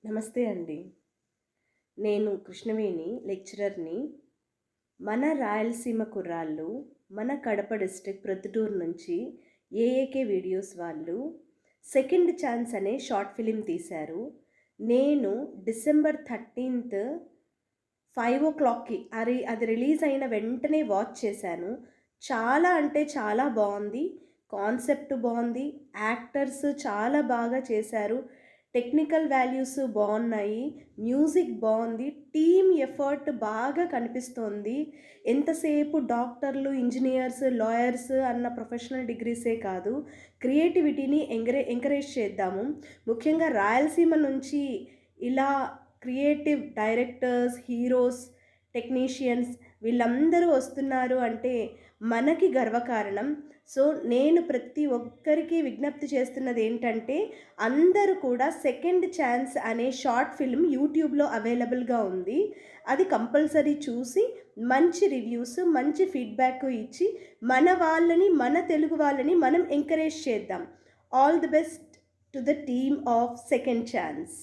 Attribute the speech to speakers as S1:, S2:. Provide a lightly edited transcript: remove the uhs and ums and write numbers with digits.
S1: నమస్తే అండి. నేను కృష్ణవేణి లెక్చరర్‌ని. మన రాయలసీమ కుర్రాళ్ళు, మన కడప డిస్ట్రిక్ట్ ప్రొద్దుటూరు నుంచి ఏఏకే వీడియోస్ వాళ్ళు సెకండ్ ఛాన్స్ అనే షార్ట్ ఫిల్మ్ తీశారు. నేను డిసెంబర్ 13థ్ 5:00కి అది రిలీజ్ అయిన వెంటనే వాచ్ చేశాను. చాలా అంటే చాలా బావుంది. కాన్సెప్ట్ బావుంది. యాక్టర్స్ చాలా బాగా చేశారు. టెక్నికల్ వాల్యూస్ బావున్నాయి. మ్యూజిక్ బావుంది. టీమ్ ఎఫర్ట్ బాగా కనిపిస్తోంది. ఎంతసేపు డాక్టర్లు, ఇంజినీర్స్, లాయర్స్ అన్న ప్రొఫెషనల్ డిగ్రీసే కాదు, క్రియేటివిటీని ఎంకరేజ్ చేద్దాము. ముఖ్యంగా రాయలసీమ నుంచి ఇలా క్రియేటివ్ డైరెక్టర్స్, హీరోస్, టెక్నీషియన్స్ వీళ్ళందరూ వస్తున్నారు అంటే మనకి గర్వకారణం. సో, నేను ప్రతి ఒక్కరికి విజ్ఞప్తి చేస్తున్నది ఏంటంటే, అందరూ కూడా సెకండ్ ఛాన్స్ అనే షార్ట్ ఫిల్మ్ యూట్యూబ్‌లో అవైలబుల్‌గా ఉంది. అది కంపల్సరీ చూసి మంచి రివ్యూస్, మంచి ఫీడ్‌బ్యాక్ ఇచ్చి మన వాళ్ళని, మన తెలుగు వాళ్ళని మనం ఎంకరేజ్ చేద్దాం. All the best to the team of second chance.